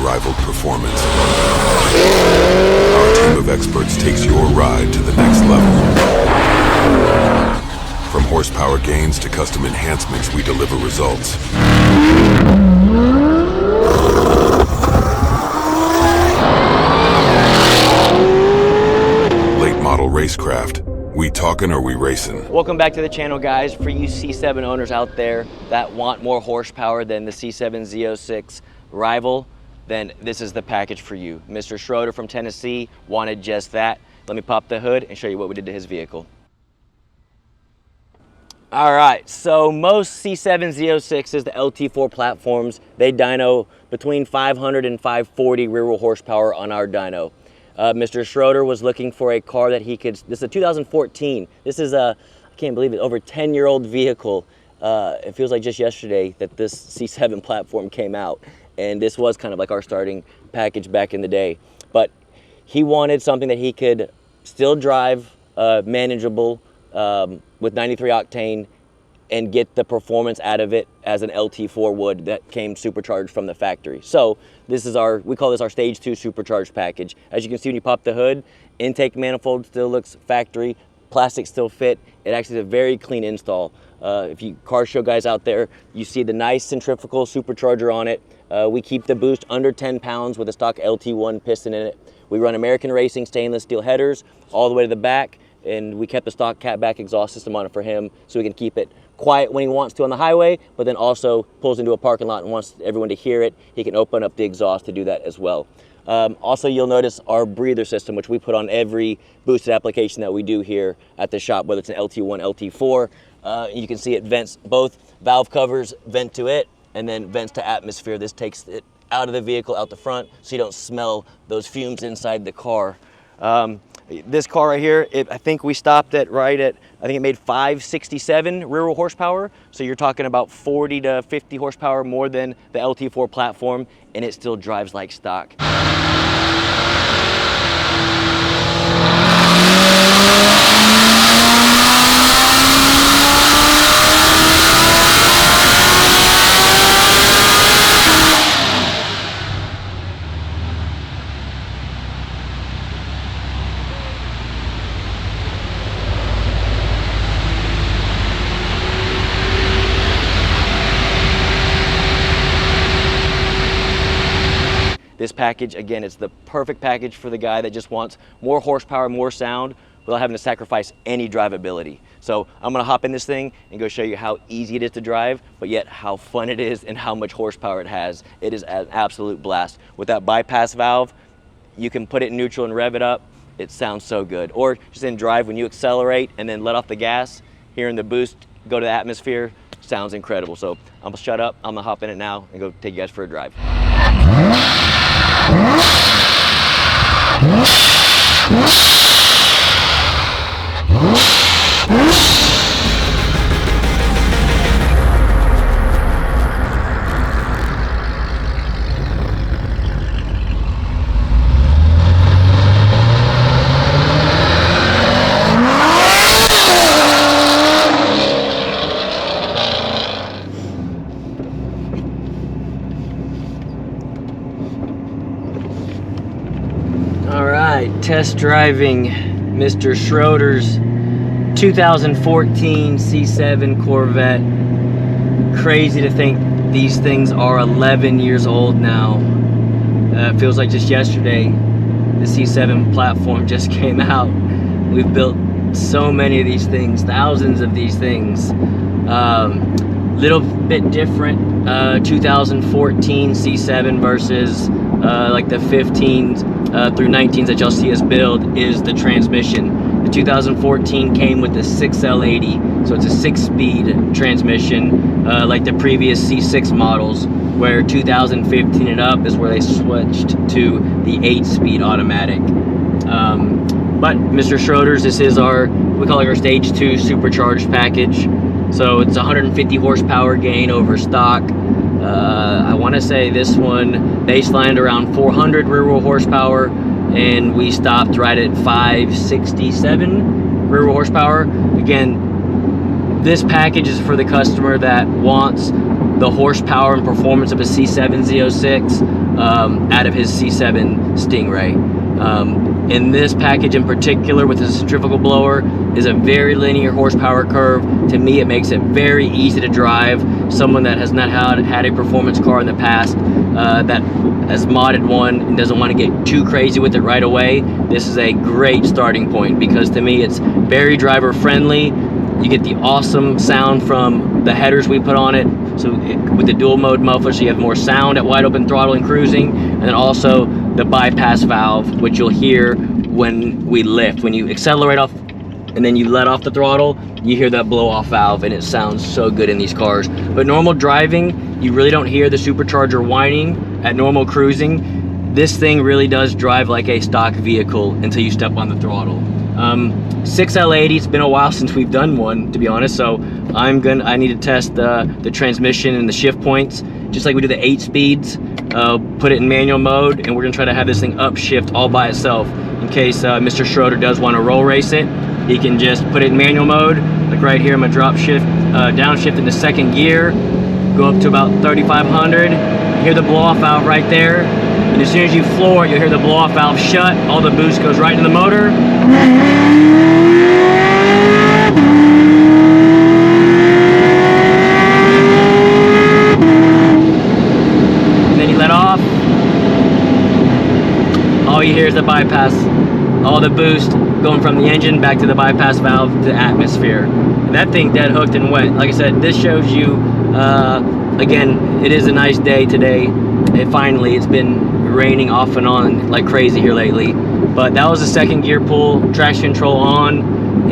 unrivaled performance. Our team of experts takes your ride to the next level. From horsepower gains to custom enhancements, we deliver results. Late model Racecraft. We talking or we racing? Welcome back to the channel, guys. For you C7 owners out there that want more horsepower than the C7 Z06 rival, then this is the package for you. Mr. Schroeder from Tennessee wanted just that. Let me pop the hood and show you what we did to his vehicle. All right, so most C7 Z06s, the LT4 platforms, they dyno between 500 and 540 rear wheel horsepower on our dyno. Mr. Schroeder was looking for a car that he could, this is a 2014. This is a, I can't believe it, over 10-year-old vehicle. It feels like just yesterday that this C7 platform came out. And this was kind of like our starting package back in the day. But he wanted something that he could still drive manageable with 93 octane and get the performance out of it as an LT4 would that came supercharged from the factory. So this is our, we call this our stage 2 supercharged package. As you can see when you pop the hood, intake manifold still looks factory, plastic still fit. It actually is a very clean install. If you car show guys out there, you see the nice centrifugal supercharger on it. We keep the boost under 10 pounds with a stock LT1 piston in it. We run American Racing stainless steel headers all the way to the back, and we kept the stock catback exhaust system on it for him so we can keep it quiet when he wants to on the highway, but then also pulls into a parking lot and wants everyone to hear it, he can open up the exhaust to do that as well. Also, you'll notice our breather system, which we put on every boosted application that we do here at the shop, whether it's an LT1, LT4. You can see it vents, both valve covers vent to it, and then vents to atmosphere. This takes it out of the vehicle, out the front, so you don't smell those fumes inside the car. This car right here, I think we stopped it right at, I think it made 567 rear wheel horsepower. So you're talking about 40 to 50 horsepower more than the LT4 platform, and it still drives like stock. This package, again, it's the perfect package for the guy that just wants more horsepower, more sound, without having to sacrifice any drivability. So I'm gonna hop in this thing and go show you how easy it is to drive, but yet how fun it is and how much horsepower it has. It is an absolute blast. With that bypass valve, you can put it in neutral and rev it up. It sounds so good. Or just in drive, when you accelerate and then let off the gas, hearing the boost go to the atmosphere, sounds incredible. So I'm gonna shut up, I'm gonna hop in it now and go take you guys for a drive. Test driving Mr. Schroeder's 2014 C7 Corvette. Crazy to think these things are 11 years old now. It feels like just yesterday the C7 platform just came out. We've built so many of these things, thousands of these things. Little bit different, 2014 C7 versus like the 15s through 19s that y'all see us build is the transmission. The 2014 came with the 6L80, so it's a 6-speed transmission, like the previous C6 models, where 2015 and up is where they switched to the 8-speed automatic. But Mr. Schroeder's, this is our, we call it our stage 2 supercharged package. So it's 150 horsepower gain over stock. I want to say this one baselined around 400 rear wheel horsepower, and we stopped right at 567 rear wheel horsepower. Again, this package is for the customer that wants the horsepower and performance of a C7 Z06, out of his C7 Stingray. In this package in particular, with the centrifugal blower, is a very linear horsepower curve. To me, it makes it very easy to drive. Someone that has not had a performance car in the past, that has modded one and doesn't want to get too crazy with it right away, this is a great starting point, because to me it's very driver friendly. You get the awesome sound from the headers we put on it, so with the dual mode muffler, so you have more sound at wide open throttle and cruising, and then also the bypass valve, which you'll hear when we lift. When you accelerate off and then you let off the throttle, you hear that blow off valve, and it sounds so good in these cars. But normal driving, you really don't hear the supercharger whining at normal cruising. This thing really does drive like a stock vehicle until you step on the throttle. 6L80, it's been a while since we've done one, to be honest, so I need to test the transmission and the shift points, just like we do the 8 speeds. Put it in manual mode, and we're gonna try to have this thing upshift all by itself, in case Mr. Schroeder does want to roll race it. He can just put it in manual mode, like right here. I'm gonna drop shift, downshift into 2nd gear, go up to about 3,500. You hear the blow off valve right there, and as soon as you floor it, you'll hear the blow off valve shut. All the boost goes right into the motor. And then you let off. All you hear is the bypass. All the boost going from the engine back to the bypass valve to atmosphere. And that thing dead hooked and went. Like I said, this shows you, again, it is a nice day today. It's been raining off and on like crazy here lately. But that was the 2nd gear pull, traction control on,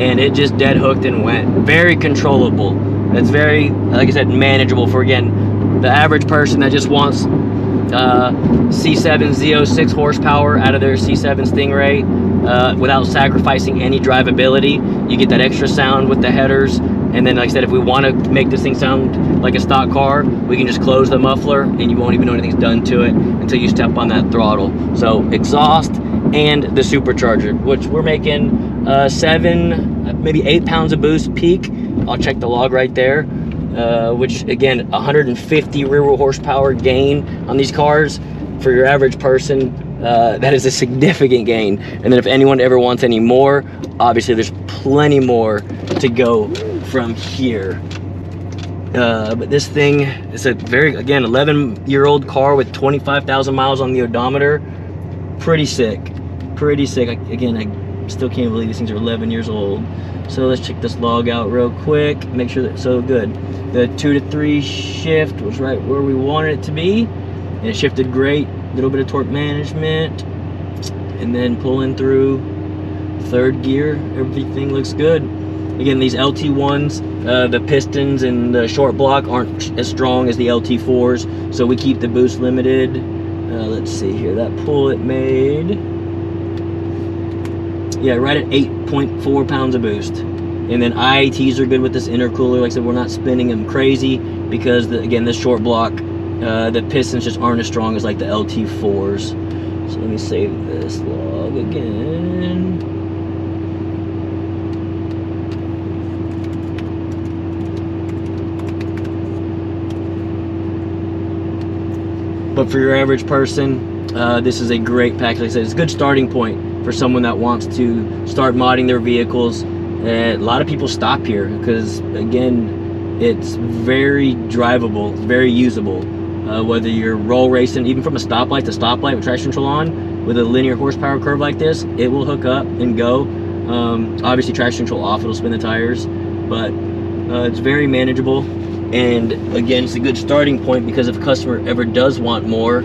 and it just dead hooked and went. Very controllable. It's very, like I said, manageable for, again, the average person that just wants C7 Z06 horsepower out of their C7 Stingray without sacrificing any drivability. You get that extra sound with the headers, and then, like I said, if we want to make this thing sound like a stock car, we can just close the muffler and you won't even know anything's done to it until you step on that throttle. So exhaust and the supercharger, which we're making 7, maybe 8 pounds of boost peak. I'll check the log right there. Which again, 150 rear wheel horsepower gain on these cars. For your average person, that is a significant gain. And then if anyone ever wants any more, obviously there's plenty more to go from here. But this thing is a very, again, 11-year-old car with 25,000 miles on the odometer. Pretty sick, pretty sick. Again, I still can't believe these things are 11 years old. So let's check this log out real quick, make sure that's so good. The 2 to 3 shift was right where we wanted it to be, and it shifted great. A little bit of torque management, and then pulling through 3rd gear, everything looks good. Again, these LT1s, the pistons and the short block aren't as strong as the LT4s, so we keep the boost limited. Let's see here, that pull it made, yeah, right at 8.4 pounds of boost. And then IATs are good with this intercooler. Like I said, we're not spinning them crazy because, again, this short block, the pistons just aren't as strong as like the LT4s. So let me save this log again. But for your average person, this is a great package. Like I said, it's a good starting point for someone that wants to start modding their vehicles. A lot of people stop here because, again, it's very drivable, very usable. Whether you're roll racing, even from a stoplight to stoplight with traction control on, with a linear horsepower curve like this, it will hook up and go. Obviously, traction control off, it'll spin the tires, but it's very manageable. And again, it's a good starting point because if a customer ever does want more,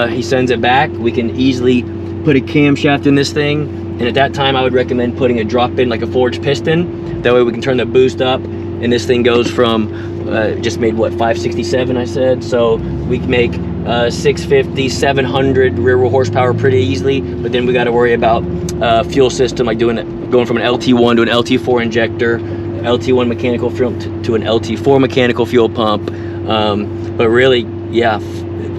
he sends it back. We can easily put a camshaft in this thing, and at that time I would recommend putting a drop-in, like a forged piston. That way we can turn the boost up, and this thing goes from just made what, 567 I said, so we can make 650, 700 rear wheel horsepower pretty easily. But then we got to worry about fuel system, like going from an LT1 to an LT4 injector, LT1 mechanical fuel to an LT4 mechanical fuel pump. But really, yeah,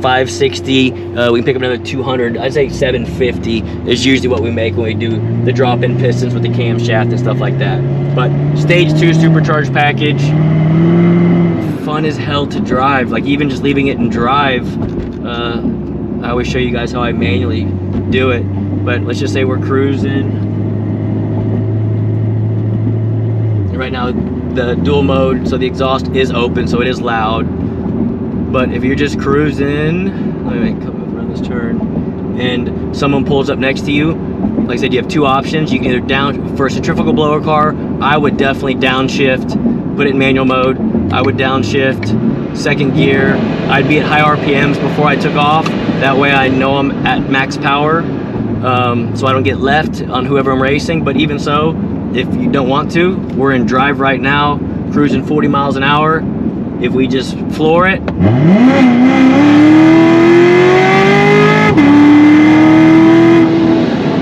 560, we can pick up another 200. I'd say 750 is usually what we make when we do the drop-in pistons with the camshaft and stuff like that. But stage 2 supercharged package, fun as hell to drive. Like even just leaving it in drive, I always show you guys how I manually do it, but let's just say we're cruising. And right now the dual mode, so the exhaust is open, so it is loud. But if you're just cruising, let me come around this turn, and someone pulls up next to you, like I said, you have two options. You can either down, for a centrifugal blower car, I would definitely downshift, put it in manual mode. I would downshift, second gear. I'd be at high RPMs before I took off. That way I know I'm at max power, so I don't get left on whoever I'm racing. But even so, if you don't want to, we're in drive right now, cruising 40 miles an hour. If we just floor it,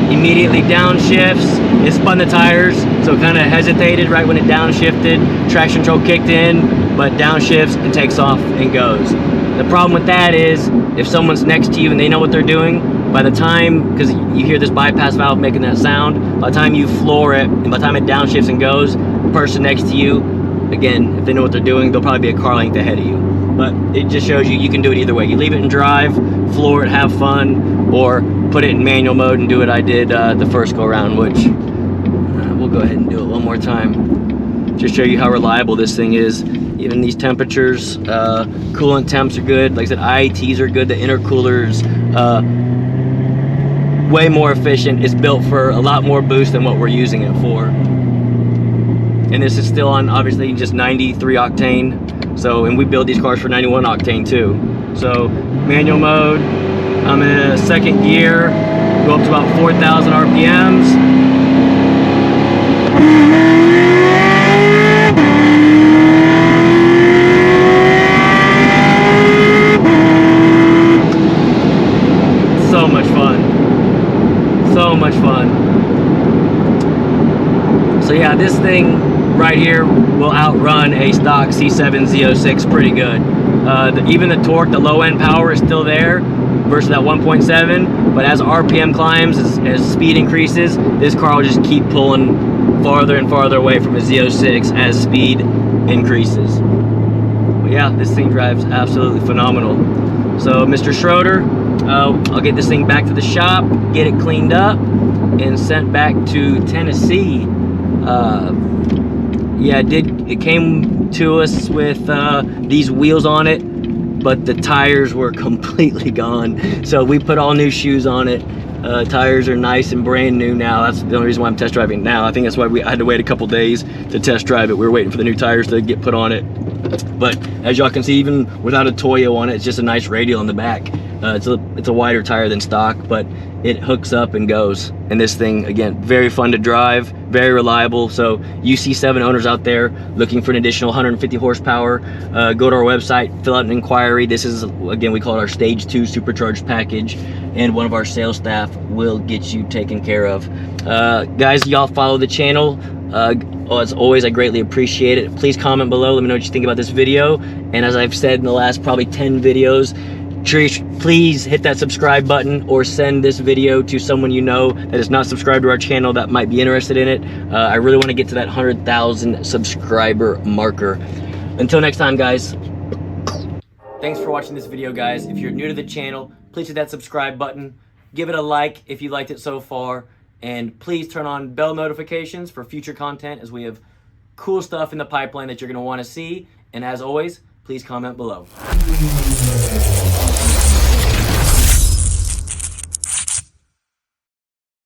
immediately downshifts. It spun the tires, so it kind of hesitated right when it downshifted. Traction control kicked in, but downshifts and takes off and goes. The problem with that is if someone's next to you and they know what they're doing, by the time, because you hear this bypass valve making that sound, by the time you floor it and by the time it downshifts and goes, the person next to you, again, if they know what they're doing, they'll probably be a car length ahead of you. But it just shows you can do it either way. You leave it in drive, floor it, have fun, or put it in manual mode and do what I did the first go around, which we'll go ahead and do it one more time. Just show you how reliable this thing is. Even these temperatures, coolant temps are good. Like I said, IATs are good. The intercooler's way more efficient. It's built for a lot more boost than what we're using it for. And this is still on, obviously, just 93 octane. So, and we build these cars for 91 octane too. So, manual mode, I'm in a second gear, go up to about 4,000 RPMs. So much fun. So much fun. So yeah, this thing right here will outrun a stock C7 Z06 pretty good. Even the torque, the low end power is still there versus that 1.7, but as RPM climbs, as speed increases, this car will just keep pulling farther and farther away from a Z06 as speed increases. But yeah, this thing drives absolutely phenomenal. So Mr. Schroeder, I'll get this thing back to the shop, get it cleaned up, and sent back to Tennessee. Yeah, it came to us with these wheels on it, but the tires were completely gone. So we put all new shoes on it. Tires are nice and brand new now. That's the only reason why I'm test driving now. I think that's why I had to wait a couple days to test drive it. We were waiting for the new tires to get put on it. But as y'all can see, even without a Toyo on it, it's just a nice radial in the back. It's a wider tire than stock, but it hooks up and goes. And this thing, again, very fun to drive, very reliable. So you C7 owners out there looking for an additional 150 horsepower, go to our website, fill out an inquiry. This is, again, we call it our Stage 2 Supercharged Package, and one of our sales staff will get you taken care of. Guys, y'all follow the channel. As always, I greatly appreciate it. Please comment below, let me know what you think about this video. And as I've said in the last probably 10 videos, please hit that subscribe button or send this video to someone you know that is not subscribed to our channel that might be interested in it. I really want to get to that 100,000 subscriber marker. Until next time, guys. Thanks for watching this video, guys. If you're new to the channel, please hit that subscribe button. Give it a like if you liked it so far. And please turn on bell notifications for future content, as we have cool stuff in the pipeline that you're going to want to see. And as always, please comment below.